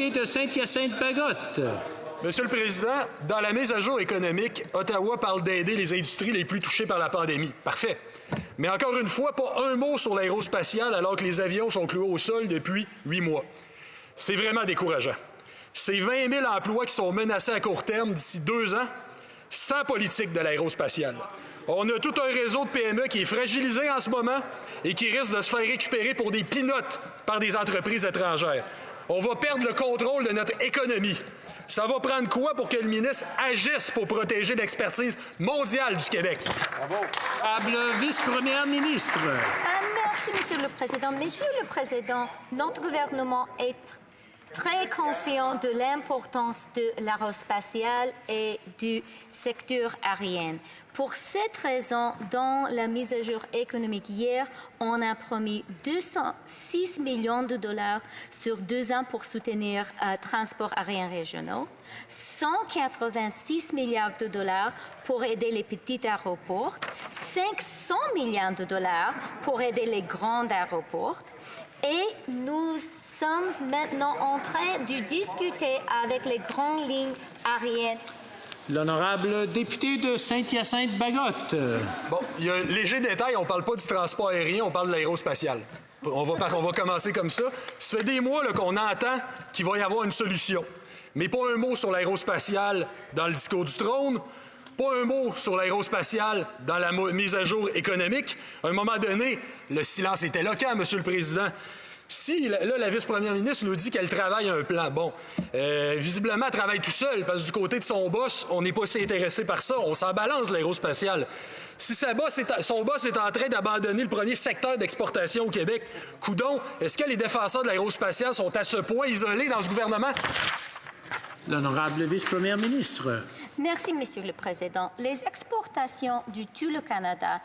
Et de Saint-Hyacinthe-Bagotte. Monsieur le Président, dans la mise à jour économique, Ottawa parle d'aider les industries les plus touchées par la pandémie. Parfait. Mais encore une fois, pas un mot sur l'aérospatiale alors que les avions sont cloués au sol depuis 8 mois. C'est vraiment décourageant. C'est 20 000 emplois qui sont menacés à court terme d'ici 2 ans, sans politique de l'aérospatiale. On a tout un réseau de PME qui est fragilisé en ce moment et qui risque de se faire récupérer pour des peanuts par des entreprises étrangères. On va perdre le contrôle de notre économie. Ça va prendre quoi pour que le ministre agisse pour protéger l'expertise mondiale du Québec? Bravo. Vice-première ministre. Merci, Monsieur le Président. Monsieur le Président, notre gouvernement est très conscient de l'importance de l'aérospatiale et du secteur aérien. Pour cette raison, dans la mise à jour économique hier, on a promis 206 millions de dollars sur 2 ans pour soutenir transports aériens régionaux, 186 milliards de dollars pour aider les petits aéroports, 500 millions de dollars pour aider les grands aéroports et nous sommes maintenant en train de discuter avec les grandes lignes aériennes. L'honorable député de Saint-Hyacinthe-Bagotte. Bon, il y a un léger détail, on ne parle pas du transport aérien, on parle de l'aérospatial. On va commencer comme ça. Ça fait des mois qu'on entend qu'il va y avoir une solution. Mais pas un mot sur l'aérospatial dans le discours du trône, pas un mot sur l'aérospatial dans la mise à jour économique. À un moment donné, le silence est éloquent, Monsieur le Président. Si, là, la vice-première ministre nous dit qu'elle travaille un plan, bon, visiblement, elle travaille tout seul, parce que du côté de son boss, on n'est pas si intéressé par ça. On s'en balance, l'aérospatiale. Si son boss est en train d'abandonner le premier secteur d'exportation au Québec, coudon, est-ce que les défenseurs de l'aérospatiale sont à ce point isolés dans ce gouvernement? L'honorable vice-première ministre. Merci, Monsieur le Président. Les exportations du tout le Canada,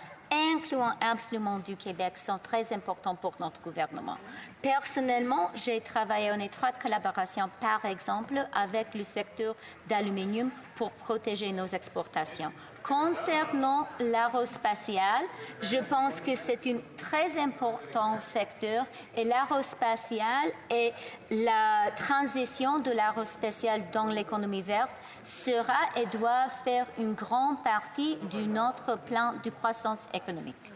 incluant absolument du Québec, sont très importantes pour notre gouvernement. Personnellement, j'ai travaillé en étroite collaboration, par exemple, avec le secteur d'aluminium pour protéger nos exportations. Concernant l'aérospatiale, je pense que c'est un très important secteur et l'aérospatiale et la transition de l'aérospatiale dans l'économie verte sera et doit faire une grande partie de notre plan de croissance économique.